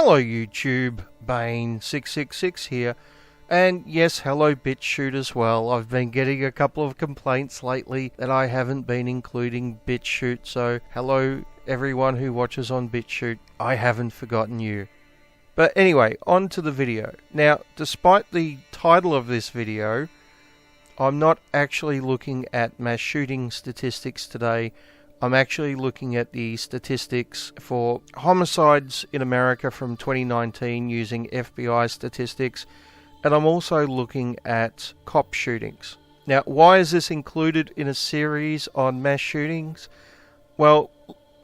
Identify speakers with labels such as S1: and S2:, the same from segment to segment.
S1: Hello YouTube, Bane666 here, and yes, hello BitChute as well. I've been getting a couple of complaints lately that I haven't been including BitChute, so hello everyone who watches on BitChute, I haven't forgotten you. But anyway, on to the video. Now, despite the title of this video, I'm not actually looking at mass shooting statistics today. I'm actually looking at the statistics for homicides in America from 2019 using FBI statistics, and I'm also looking at cop shootings. Now, why is this included in a series on mass shootings? Well,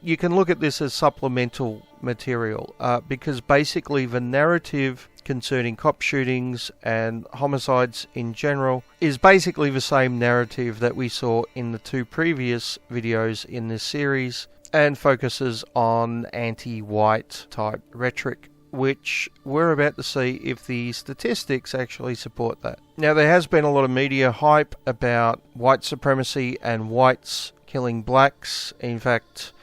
S1: you can look at this as supplemental material because basically the narrative concerning cop shootings and homicides in general is basically the same narrative that we saw in the two previous videos in this series and focuses on anti-white type rhetoric, which we're about to see if the statistics actually support that. Now, there has been a lot of media hype about white supremacy and whites killing blacks. In fact,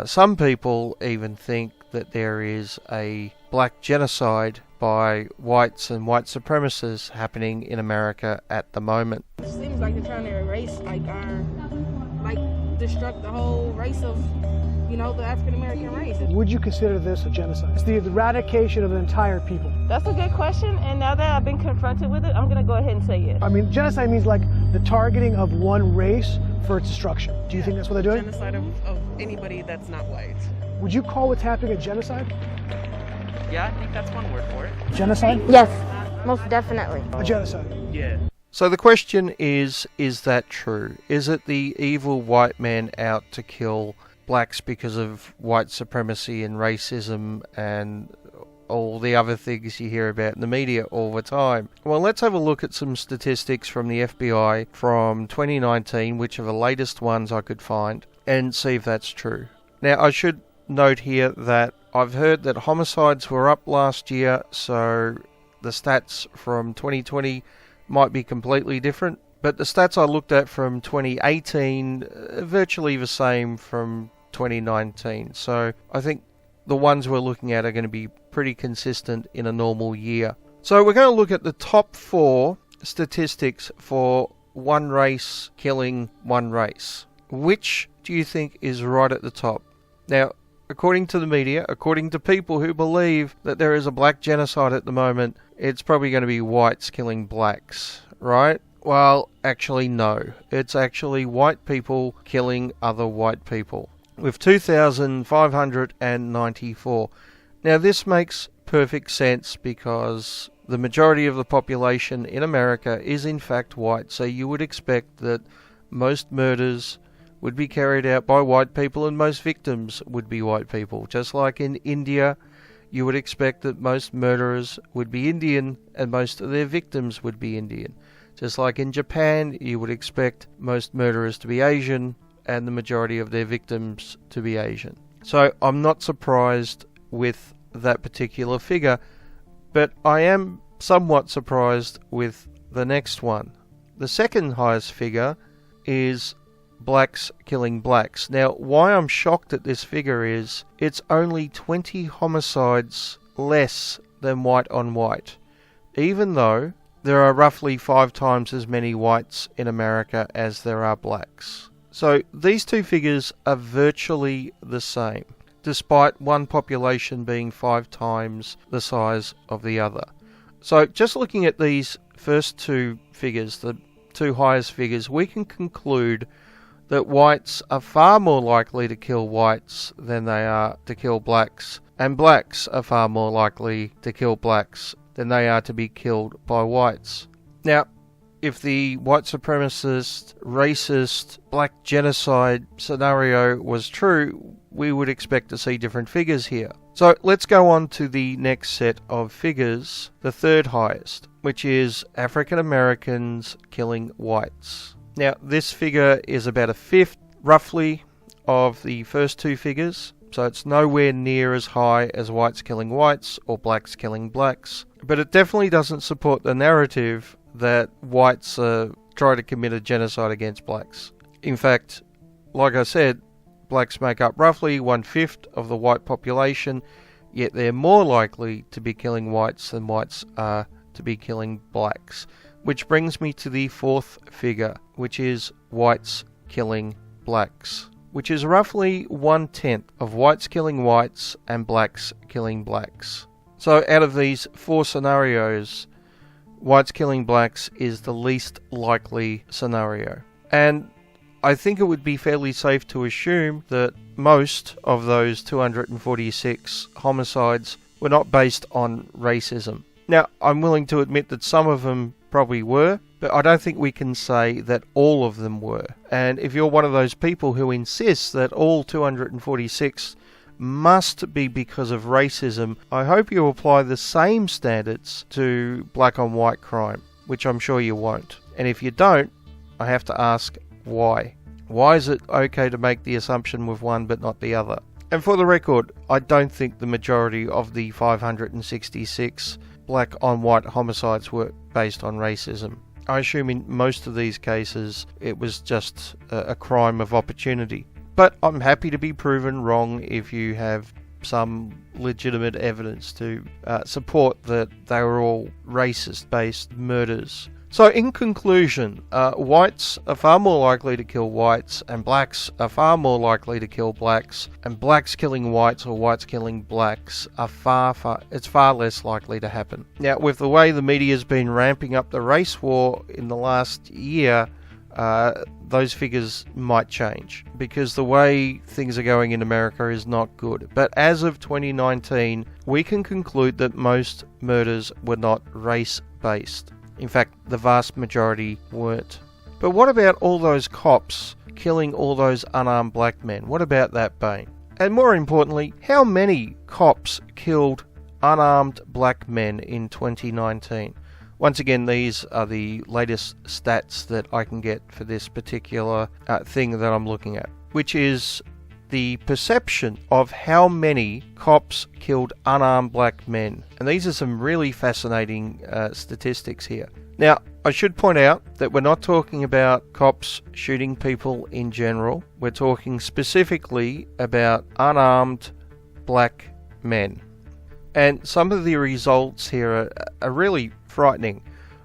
S1: some people even think that there is a black genocide by whites and white supremacists happening in America at the moment.
S2: It seems like they're trying to erase, destruct the whole race of, the African American race.
S3: Would you consider this a genocide? It's the eradication of an entire people.
S2: That's a good question, and now that I've been confronted with it, I'm going to go ahead and say yes.
S3: I mean, genocide means like the targeting of one race for its destruction. Do you think that's what they're doing?
S4: Genocide of anybody that's not white.
S3: Would you call what's happening a genocide?
S4: Yeah, I think that's one word for it.
S3: Genocide?
S5: Yes, most definitely.
S3: A genocide.
S4: Yeah.
S1: So the question is that true? Is it the evil white man out to kill blacks because of white supremacy and racism and all the other things you hear about in the media all the time? Well, let's have a look at some statistics from the FBI from 2019, which are the latest ones I could find, and see if that's true. Now, I should note here that I've heard that homicides were up last year, so the stats from 2020 might be completely different. But the stats I looked at from 2018 are virtually the same from 2019. So I think the ones we're looking at are going to be pretty consistent in a normal year. So we're going to look at the top 4 statistics for one race killing one race. Which do you think is right at the top? Now, according to the media, according to people who believe that there is a black genocide at the moment, it's probably going to be whites killing blacks, right? Well, actually no. It's actually white people killing other white people, with 2,594. Now, this makes perfect sense because the majority of the population in America is in fact white, so you would expect that most murders would be carried out by white people and most victims would be white people. Just like in India, you would expect that most murderers would be Indian and most of their victims would be Indian. Just like in Japan, you would expect most murderers to be Asian and the majority of their victims to be Asian. So I'm not surprised with that particular figure, but I am somewhat surprised with the next one. The second highest figure is blacks killing blacks. Now, why I'm shocked at this figure is it's only 20 homicides less than white on white, even though there are roughly 5 times as many whites in America as there are blacks. So these two figures are virtually the same, despite one population being 5 times the size of the other. So just looking at these first two figures, the two highest figures, we can conclude that whites are far more likely to kill whites than they are to kill blacks, and blacks are far more likely to kill blacks than they are to be killed by whites. Now, if the white supremacist, racist, black genocide scenario was true, we would expect to see different figures here. So let's go on to the next set of figures, the third highest, which is African Americans killing whites. Now, this figure is about a fifth, roughly, of the first two figures, so it's nowhere near as high as whites killing whites or blacks killing blacks. But it definitely doesn't support the narrative that whites try to commit a genocide against blacks. In fact, like I said, blacks make up roughly 1/5 of the white population, yet they're more likely to be killing whites than whites are to be killing blacks. Which brings me to the fourth figure, which is whites killing blacks, which is roughly 1/10 of whites killing whites and blacks killing blacks. So out of these four scenarios, whites killing blacks is the least likely scenario. And I think it would be fairly safe to assume that most of those 246 homicides were not based on racism. Now, I'm willing to admit that some of them probably were, but I don't think we can say that all of them were. And if you're one of those people who insists that all 246 must be because of racism, I hope you apply the same standards to black on white crime, which I'm sure you won't. And if you don't, I have to ask why. Why is it okay to make the assumption with one but not the other? And for the record, I don't think the majority of the 566 black on white homicides were based on racism. I assume in most of these cases it was just a crime of opportunity. But I'm happy to be proven wrong if you have some legitimate evidence to support that they were all racist-based murders. So in conclusion, whites are far more likely to kill whites, and blacks are far more likely to kill blacks, and blacks killing whites or whites killing blacks are it's far less likely to happen. Now, with the way the media's been ramping up the race war in the last year, those figures might change, because the way things are going in America is not good. But as of 2019, we can conclude that most murders were not race-based. In fact, the vast majority weren't. But what about all those cops killing all those unarmed black men? What about that, Bane? And more importantly, how many cops killed unarmed black men in 2019? Once again, these are the latest stats that I can get for this particular thing that I'm looking at, which is the perception of how many cops killed unarmed black men. And these are some really fascinating statistics here. Now, I should point out that we're not talking about cops shooting people in general. We're talking specifically about unarmed black men. And some of the results here are really frightening.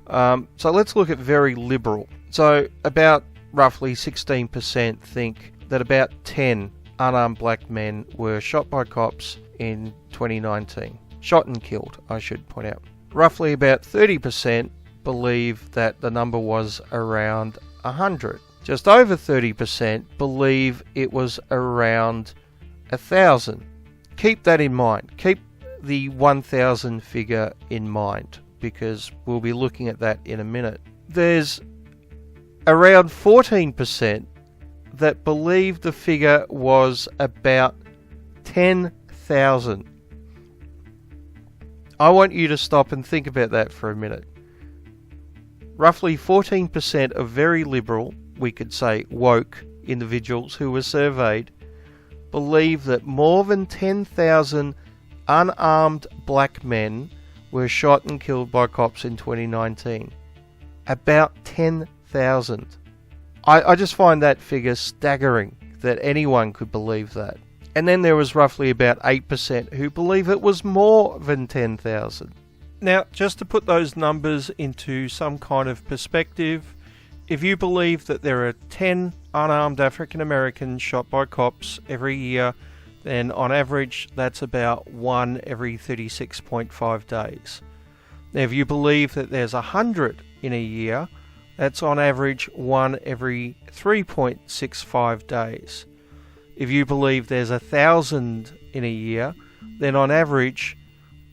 S1: So let's look at very liberal. So about roughly 16% think that about 10 unarmed black men were shot by cops in 2019. Shot and killed, I should point out. Roughly about 30% believe that the number was around 100. Just over 30% believe it was around 1,000. Keep that in mind. Keep the 1,000 figure in mind, because we'll be looking at that in a minute. There's around 14% that believe the figure was about 10,000. I want you to stop and think about that for a minute. Roughly 14% of very liberal, we could say woke, individuals who were surveyed believe that more than 10,000 unarmed black men were shot and killed by cops in 2019. About 10,000. I just find that figure staggering, that anyone could believe that. And then there was roughly about 8% who believe it was more than 10,000. Now, just to put those numbers into some kind of perspective, if you believe that there are 10 unarmed African Americans shot by cops every year, then on average that's about 1 every 36.5 days. Now, if you believe that there's 100 in a year, that's on average 1 every 3.65 days. If you believe there's 1,000 in a year, then on average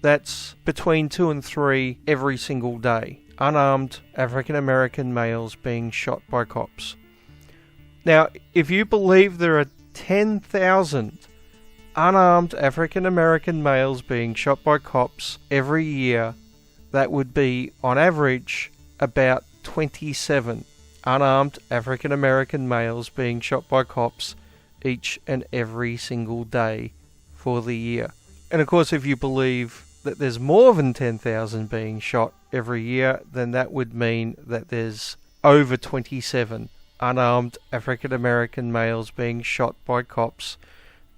S1: that's between 2 and 3 every single day. Unarmed African American males being shot by cops. Now, if you believe there are 10,000 unarmed African American males being shot by cops every year, that would be on average about 27 unarmed African American males being shot by cops each and every single day for the year. And of course, if you believe that there's more than 10,000 being shot every year, then that would mean that there's over 27 unarmed African American males being shot by cops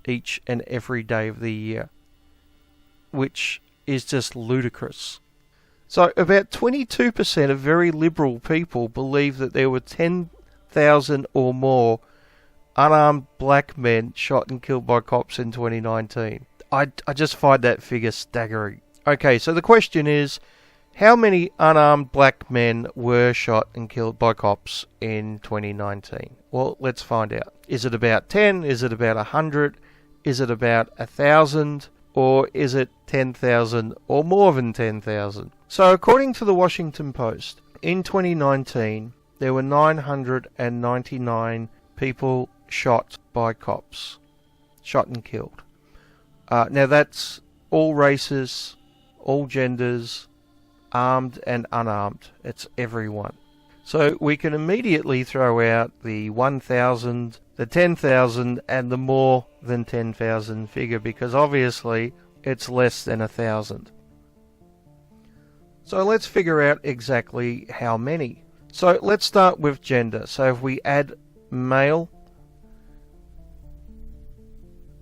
S1: each and every day of the year. which is just ludicrous. So about 22% of very liberal people believe that there were 10,000 or more unarmed black men shot and killed by cops in 2019. I just find that figure staggering. Okay, so the question is, how many unarmed black men were shot and killed by cops in 2019? Well, let's find out. Is it about 10? Is it about 100? Is it about 1,000? Or is it 10,000 or more than 10,000? So according to the Washington Post, in 2019, there were 999 people shot by cops. Shot and killed. Now that's all races, all genders, armed and unarmed. It's everyone. So we can immediately throw out the 1,000, the 10,000 and the more than 10,000 figure, because obviously it's less than 1,000. So let's figure out exactly how many. So let's start with gender. So if we add male,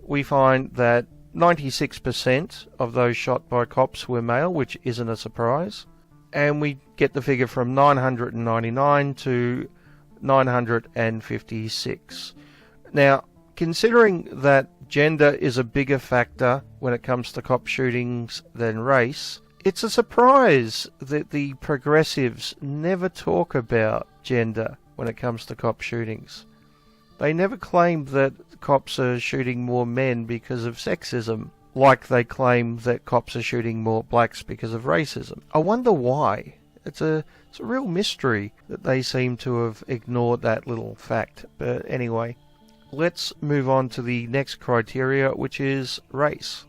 S1: we find that 96% of those shot by cops were male, which isn't a surprise. And we get the figure from 999 to 956. Now, considering that gender is a bigger factor when it comes to cop shootings than race, it's a surprise that the progressives never talk about gender when it comes to cop shootings. They never claim that cops are shooting more men because of sexism, like they claim that cops are shooting more blacks because of racism. I wonder why. It's a real mystery that they seem to have ignored that little fact. But anyway, let's move on to the next criteria, which is race.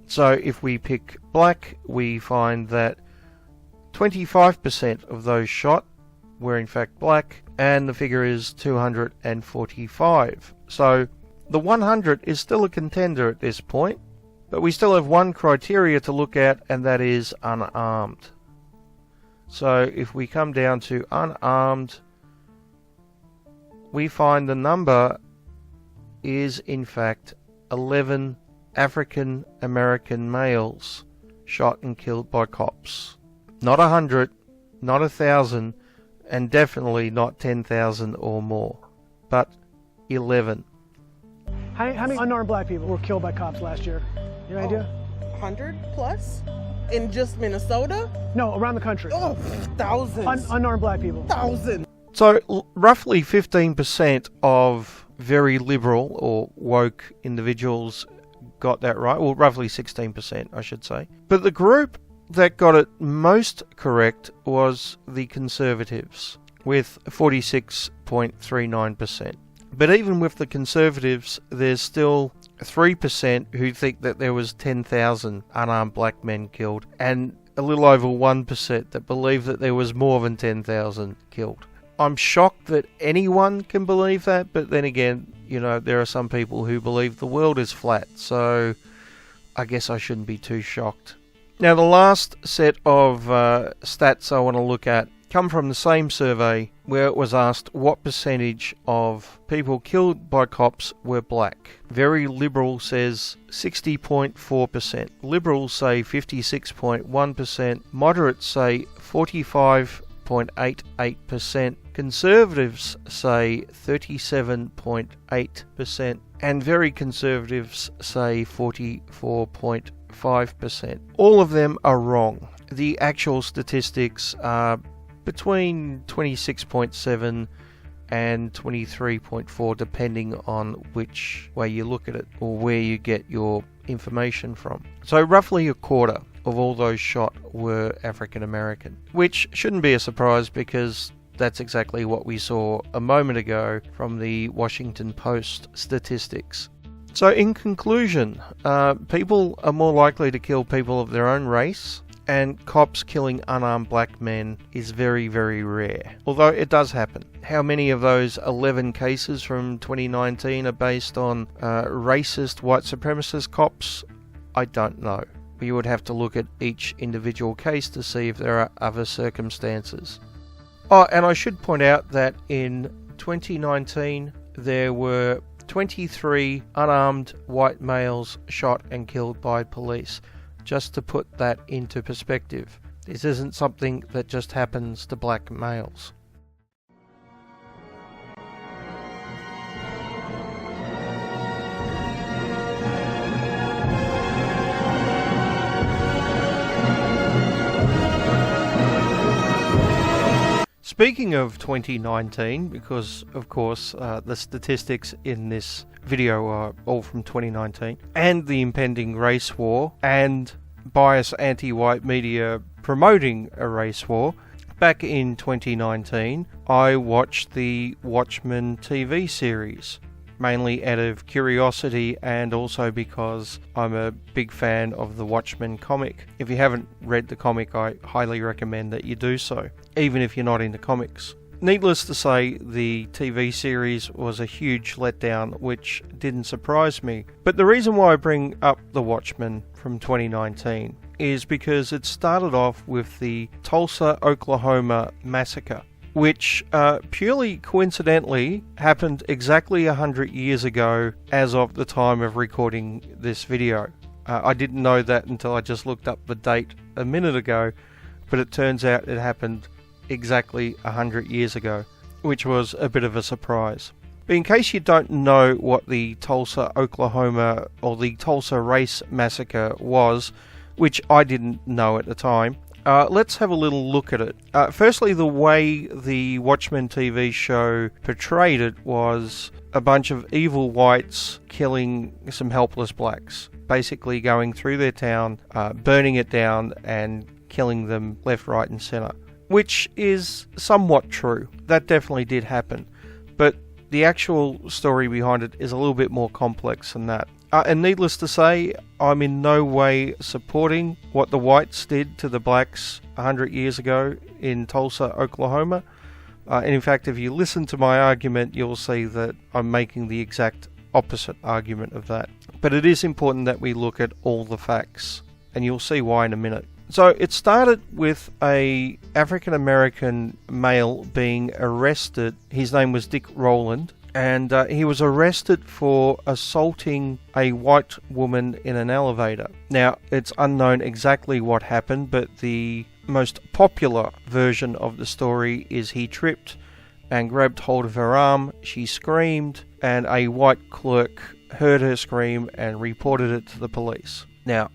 S1: So if we pick black, we find that 25% of those shot were in fact black, and the figure is 245. So the 100 is still a contender at this point, but we still have one criteria to look at, and that is unarmed. So if we come down to unarmed, we find the number is in fact 11 African American males shot and killed by cops. Not 100, not 1,000, and definitely not 10,000 or more, but 11.
S3: How many unarmed black people were killed by cops last year? You have any idea?
S4: 100 plus? In just Minnesota?
S3: No, around the country.
S4: Oh, thousands.
S3: Unarmed black people.
S4: Thousands.
S1: So roughly 15% of very liberal or woke individuals got that right. Well, roughly 16%, I should say. But the group that got it most correct was the conservatives, with 46.39%. But even with the conservatives, there's still 3% who think that there was 10,000 unarmed black men killed, and a little over 1% that believe that there was more than 10,000 killed. I'm shocked that anyone can believe that, but then again, you know, there are some people who believe the world is flat, so I guess I shouldn't be too shocked. Now, the last set of stats I want to look at come from the same survey, where it was asked what percentage of people killed by cops were black. Very liberal says 60.4%. Liberals say 56.1%. Moderates say 45.88%. Conservatives say 37.8%. And very conservatives say 44.5%. All of them are wrong. The actual statistics are between 26.7 and 23.4, depending on which way you look at it or where you get your information from. So roughly a quarter of all those shot were African American, which shouldn't be a surprise because that's exactly what we saw a moment ago from the Washington Post statistics. So in conclusion, people are more likely to kill people of their own race, and cops killing unarmed black men is very, very rare. Although it does happen. How many of those 11 cases from 2019 are based on racist white supremacist cops? I don't know. You would have to look at each individual case to see if there are other circumstances. Oh, and I should point out that in 2019, there were 23 unarmed white males shot and killed by police. Just to put that into perspective, this isn't something that just happens to black males. Speaking of 2019, because of course the statistics in this video are all from 2019, and the impending race war, and biased anti-white media promoting a race war, back in 2019 I watched the Watchmen TV series, mainly out of curiosity and also because I'm a big fan of the Watchmen comic. If you haven't read the comic, I highly recommend that you do so, even if you're not into comics. Needless to say, the TV series was a huge letdown, which didn't surprise me. But the reason why I bring up the Watchmen from 2019 is because it started off with the Tulsa, Oklahoma massacre, which purely coincidentally happened exactly 100 years ago as of the time of recording this video. I didn't know that until I just looked up the date a minute ago, but it turns out it happened exactly 100 years ago, which was a bit of a surprise. But in case you don't know what the Tulsa, Oklahoma, or the Tulsa Race Massacre was, which I didn't know at the time, let's have a little look at it. Firstly, the way the Watchmen TV show portrayed it was a bunch of evil whites killing some helpless blacks, basically going through their town, burning it down and killing them left, right and centre, which is somewhat true. That definitely did happen, but the actual story behind it is a little bit more complex than that. And needless to say, I'm in no way supporting what the whites did to the blacks 100 years ago in Tulsa, Oklahoma. And in fact, if you listen to my argument, you'll see that I'm making the exact opposite argument of that. But it is important that we look at all the facts, and you'll see why in a minute. So it started with a African American male being arrested. His name was Dick Rowland, and he was arrested for assaulting a white woman in an elevator. Now, it's unknown exactly what happened, but the most popular version of the story is he tripped and grabbed hold of her arm, she screamed, and a white clerk heard her scream and reported it to the police. Now,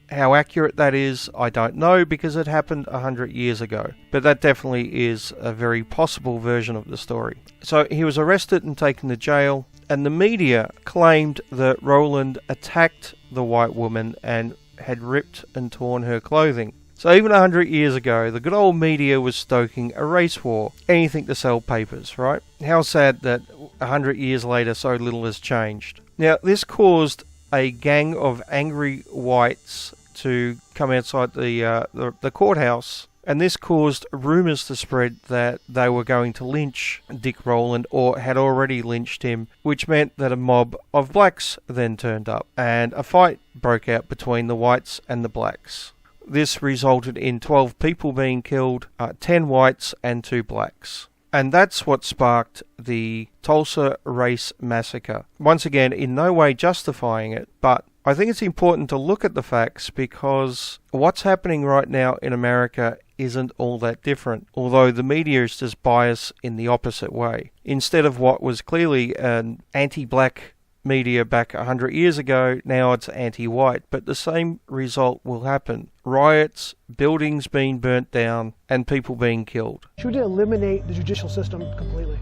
S1: how accurate that is, I don't know, because it happened 100 years ago. But that definitely is a very possible version of the story. So he was arrested and taken to jail, and the media claimed that Rowland attacked the white woman and had ripped and torn her clothing. So even 100 years ago, the good old media was stoking a race war. Anything to sell papers, right? How sad that 100 years later so little has changed. Now, this caused a gang of angry whites to come outside the courthouse, and this caused rumours to spread that they were going to lynch Dick Rowland or had already lynched him, which meant that a mob of blacks then turned up, and a fight broke out between the whites and the blacks. This resulted in 12 people being killed, 10 whites and 2 blacks. And that's what sparked the Tulsa Race Massacre. Once again, in no way justifying it, but I think it's important to look at the facts because what's happening right now in America isn't all that different, although the media is just biased in the opposite way. Instead of what was clearly an anti-black media back 100 years ago, now it's anti-white, but the same result will happen. Riots, buildings being burnt down, and people being killed.
S3: Should we eliminate the judicial system completely?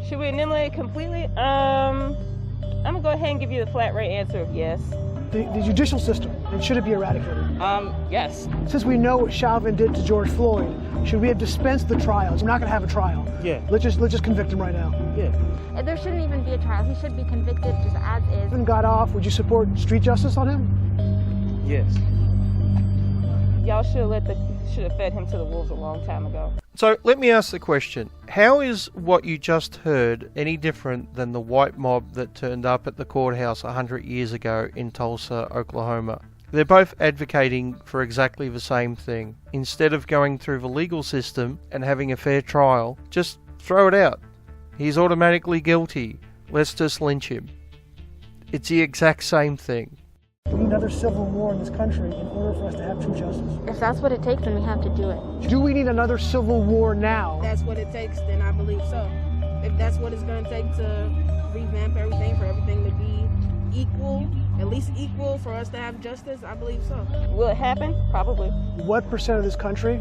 S2: Should we eliminate it completely? I'm gonna go ahead and give you the flat rate answer of yes.
S3: The judicial system, and should it be eradicated?
S2: Yes.
S3: Since we know what Chauvin did to George Floyd, should we have dispensed the trials? We're not gonna have a trial.
S6: Yeah.
S3: Let's just convict him right now.
S6: Yeah.
S5: There shouldn't even be a trial. He should be convicted just as is.
S3: If got off, would you support street justice on him?
S6: Yes.
S2: Y'all should have fed him to the wolves a long time ago.
S1: So let me ask the question, how is what you just heard any different than the white mob that turned up at the courthouse 100 years ago in Tulsa, Oklahoma? They're both advocating for exactly the same thing. Instead of going through the legal system and having a fair trial, just throw it out. He's automatically guilty. Let's just lynch him. It's the exact same thing.
S3: We need another civil war in this country in order for us to have true justice.
S5: If that's what it takes, then we have to do it.
S3: Do we need another civil war now?
S6: If that's what it takes, then I believe so. If that's what it's going to take to revamp everything, for everything to be equal, at least equal, for us to have justice, I believe so.
S2: Will it happen? Probably.
S3: What percent of this country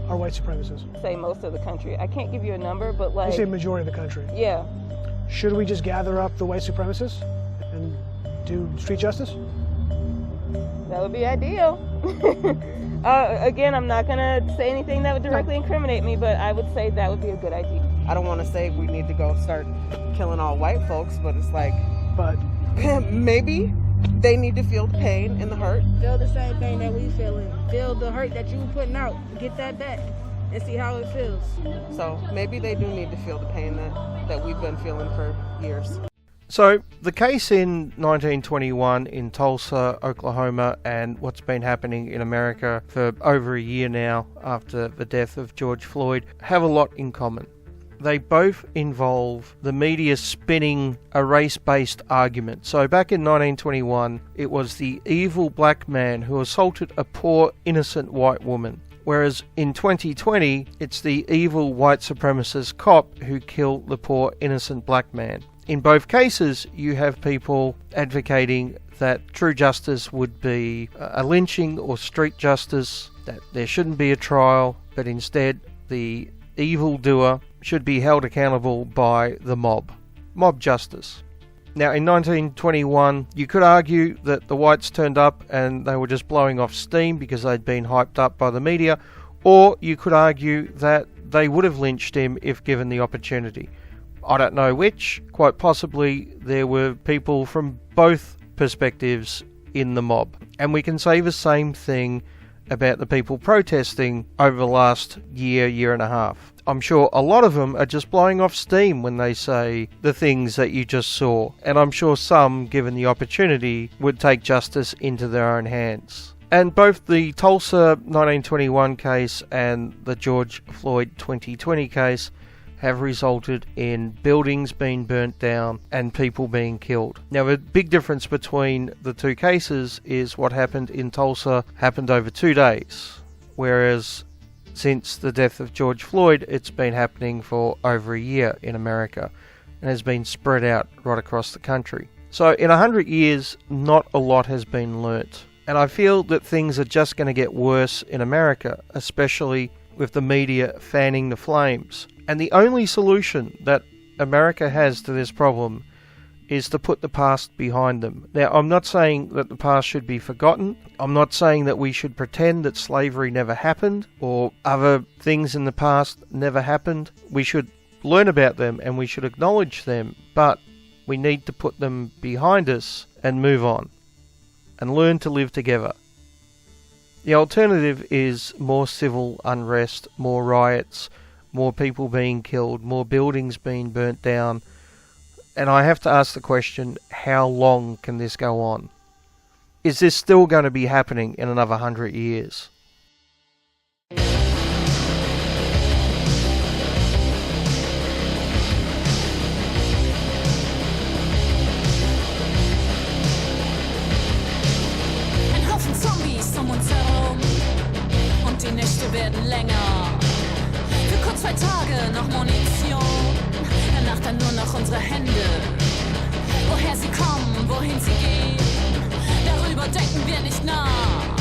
S3: are white supremacists?
S2: Say most of the country. I can't give you a number, but
S3: You
S2: like...
S3: say majority of the country.
S2: Yeah.
S3: Should we just gather up the white supremacists and do street justice?
S2: That would be ideal. Again, I'm not going to say anything that would directly incriminate me, but I would say that would be a good idea.
S4: I don't want to say we need to go start killing all white folks, but it's like,
S3: But
S4: maybe they need to feel the pain and the hurt.
S6: Feel the same thing that we feeling. Feel the hurt that you putting out. Get that back and see how it feels.
S4: So maybe they do need to feel the pain that we've been feeling for years.
S1: So, the case in 1921 in Tulsa, Oklahoma, and what's been happening in America for over a year now after the death of George Floyd have a lot in common. They both involve the media spinning a race-based argument. So back in 1921, it was the evil black man who assaulted a poor, innocent white woman. Whereas in 2020, it's the evil white supremacist cop who killed the poor, innocent black man. In both cases, you have people advocating that true justice would be a lynching or street justice, that there shouldn't be a trial, but instead the evildoer should be held accountable by the mob. Mob justice. Now, in 1921, you could argue that the whites turned up and they were just blowing off steam because they'd been hyped up by the media, or you could argue that they would have lynched him if given the opportunity. I don't know which. Quite possibly there were people from both perspectives in the mob. And we can say the same thing about the people protesting over the last year and a half. I'm sure a lot of them are just blowing off steam when they say the things that you just saw. And I'm sure some, given the opportunity, would take justice into their own hands. And both the Tulsa 1921 case and the George Floyd 2020 case have resulted in buildings being burnt down and people being killed. Now, the big difference between the two cases is what happened in Tulsa happened over 2 days, whereas since the death of George Floyd, it's been happening for over a year in America and has been spread out right across the country. So in 100 years, not a lot has been learnt. And I feel that things are just going to get worse in America, especially with the media fanning the flames. And the only solution that America has to this problem is to put the past behind them. Now, I'm not saying that the past should be forgotten. I'm not saying that we should pretend that slavery never happened or other things in the past never happened. We should learn about them and we should acknowledge them, but we need to put them behind us and move on and learn to live together. The alternative is more civil unrest, more riots, more people being killed, more buildings being burnt down. And I have to ask the question, how long can this go on? Is this still going to be happening in another 100 years?
S7: Ein Haufen Zombies uns herum und die Nächte werden länger. Für kurz 2 Tage noch Munition, danach dann nur noch unsere Hände. Woher sie kommen, wohin sie gehen, darüber denken wir nicht nach.